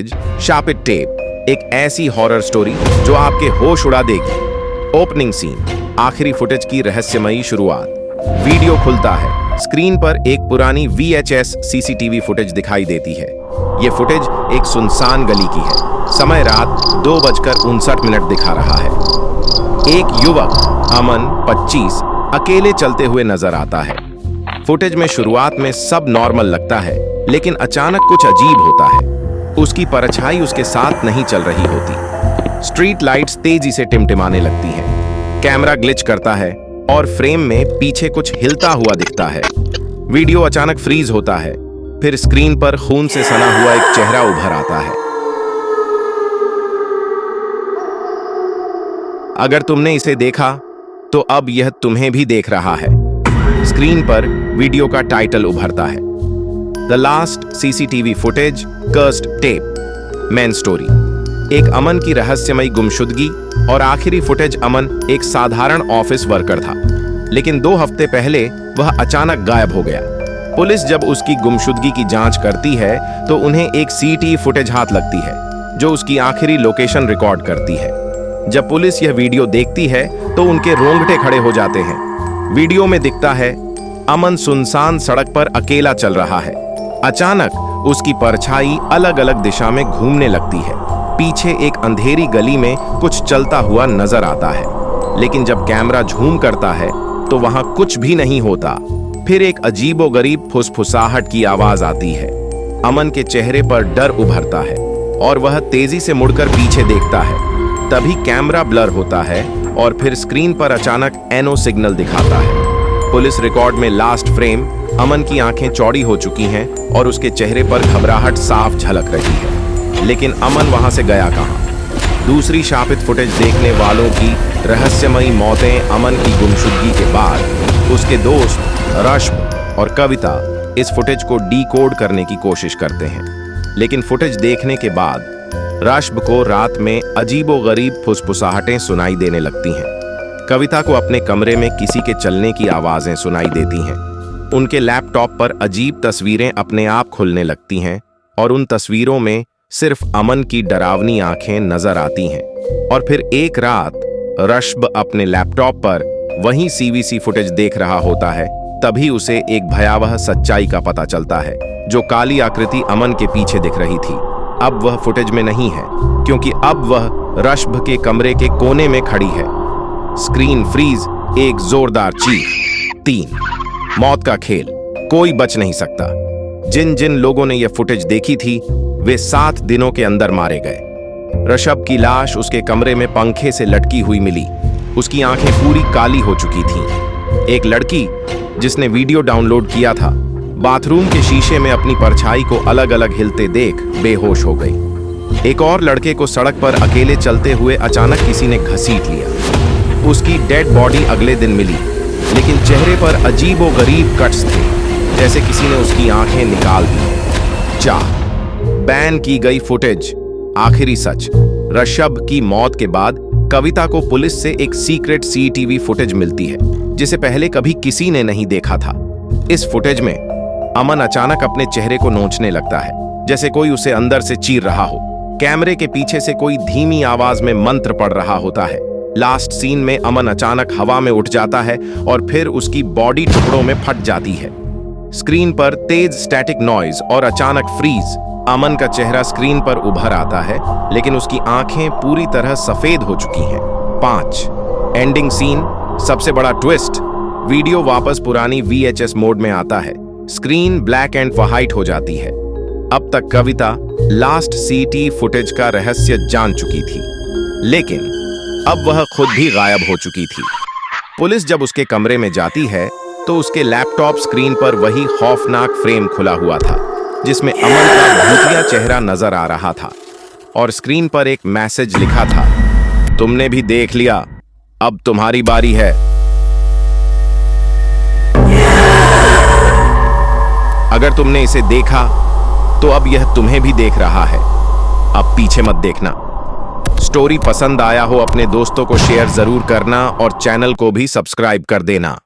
शापित tape, एक ऐसी horror story जो आपके होश उड़ा देगी। ओपनिंग सीन, आखिरी फुटेज की रहस्यमयी शुरुआत। वीडियो खुलता है, स्क्रीन पर एक पुरानी VHS CCTV फुटेज दिखाई देती है। ये फुटेज एक सुनसान गली की है। समय रात 2:59 दिखा रहा है। एक युवक अमन 25 अकेले चलते हुए नजर आता है। फुटेज में शुरुआत में सब नॉर्मल लगता है, लेकिन अचानक कुछ अजीब होता है। उसकी परछाई उसके साथ नहीं चल रही होती। स्ट्रीट लाइट्स तेजी से टिमटिमाने लगती हैं। कैमरा ग्लिच करता है और फ्रेम में पीछे कुछ हिलता हुआ दिखता है। वीडियो अचानक फ्रीज होता है, फिर स्क्रीन पर खून से सना हुआ एक चेहरा उभर आता है। अगर तुमने इसे देखा तो अब यह तुम्हें भी देख रहा है। स्क्रीन पर वीडियो का टाइटल उभरता है, the last CCTV footage, cursed tape. Main story, एक अमन की रहस्यमयी गुमशुदगी। और आखिरी फुटेज, अमन एक साधारण ऑफिस वर्कर था, लेकिन 2 हफ्ते पहले वह अचानक गायब हो गया। पुलिस जब उसकी गुमशुदगी की जांच करती है तो उन्हें एक CCTV फुटेज हाथ लगती है जो उसकी आखिरी लोकेशन रिकॉर्ड करती है। जब पुलिस यह वीडियो देखती है तो उनके रोंगटे खड़े हो जाते हैं। वीडियो में दिखता है अमन सुनसान सड़क पर अकेला चल रहा है। अचानक उसकी परछाई अलग अलग दिशा में घूमने लगती है। पीछे एक अंधेरी गली में कुछ चलता हुआ नजर आता है, लेकिन जब कैमरा झूम करता है तो वहां कुछ भी नहीं होता। फिर एक अजीबोगरीब फुसफुसाहट की आवाज आती है। अमन के चेहरे पर डर उभरता है और वह तेजी से मुड़कर पीछे देखता है। तभी कैमरा ब्लर होता है और फिर स्क्रीन पर अचानक NO सिग्नल दिखाता है। पुलिस रिकॉर्ड में लास्ट फ्रेम, अमन की आंखें चौड़ी हो चुकी हैं और उसके चेहरे पर घबराहट साफ झलक रही है। लेकिन अमन वहां से गया कहां? दूसरी शापित फुटेज देखने वालों की रहस्यमयी मौतें। अमन की गुमशुदगी के बाद उसके दोस्त रश्ब और कविता इस फुटेज को डीकोड करने की कोशिश करते हैं, लेकिन फुटेज देखने के बाद रश्ब को रात में अजीबोगरीब फुसफुसाहटें सुनाई देने लगती हैं। कविता को अपने कमरे में किसी के चलने की आवाजें सुनाई देती हैं। उनके लैपटॉप पर अजीब तस्वीरें अपने आप खुलने लगती हैं और उन तस्वीरों में सिर्फ अमन की डरावनी आंखें नजर आती हैं। और फिर एक रात रश्ब अपने लैपटॉप पर वही CVC फुटेज देख रहा होता है। तभी उसे एक भयावह सच्चाई का पता चलता है। जो काली आकृति अमन के पीछे दिख रही थी, अब वह फुटेज में नहीं है, क्योंकि अब वह रश्ब के कमरे के कोने में खड़ी है। स्क्रीन फ्रीज, एक जोरदार चीख। 3, मौत का खेल, कोई बच नहीं सकता। जिन जिन लोगों ने यह फुटेज देखी थी वे 7 दिनों के अंदर मारे गए। रश्ब की लाश उसके कमरे में पंखे से लटकी हुई मिली। उसकी आंखें पूरी काली हो चुकी थीं। एक लड़की जिसने वीडियो डाउनलोड किया था, बाथरूम के शीशे में अपनी परछाई को अलग अलग हिलते देख बेहोश हो गई। एक और लड़के को सड़क पर अकेले चलते हुए अचानक किसी ने घसीट लिया। उसकी डेड बॉडी अगले दिन मिली, लेकिन चेहरे पर अजीबोगरीब कट्स थे, जैसे किसी ने उसकी आंखें निकाल दी। 4, बैन की गई फुटेज, आखिरी सच। रश्ब की मौत के बाद कविता को पुलिस से एक सीक्रेट CCTV फुटेज मिलती है, जिसे पहले कभी किसी ने नहीं देखा था। इस फुटेज में अमन अचानक अपने चेहरे को नोचने लगता है, जैसे कोई उसे अंदर से चीर रहा हो। कैमरे के पीछे से कोई धीमी आवाज में मंत्र पढ़ रहा होता है। लास्ट सीन में अमन अचानक हवा में उठ जाता है और फिर उसकी बॉडी टुकड़ों में फट जाती है। स्क्रीन पर तेज स्टैटिक नॉइज और अचानक फ्रीज। अमन का चेहरा स्क्रीन पर उभर आता है, लेकिन उसकी आंखें पूरी तरह सफेद हो चुकी हैं। 5, एंडिंग सीन, सबसे बड़ा ट्विस्ट। वीडियो वापस पुरानी VHS मोड में आता है। स्क्रीन ब्लैक एंड व्हाइट हो जाती है। अब तक कविता लास्ट CCTV फुटेज का रहस्य जान चुकी थी, लेकिन अब वह खुद भी गायब हो चुकी थी। पुलिस जब उसके कमरे में जाती है तो उसके लैपटॉप स्क्रीन पर वही खौफनाक फ्रेम खुला हुआ था, जिसमें अमन का भूतिया चेहरा नजर आ रहा था और स्क्रीन पर एक मैसेज लिखा था, तुमने भी देख लिया, अब तुम्हारी बारी है। अगर तुमने इसे देखा तो अब यह तुम्हें भी देख रहा है। अब पीछे मत देखना। स्टोरी पसंद आया हो अपने दोस्तों को शेयर जरूर करना और चैनल को भी सब्सक्राइब कर देना।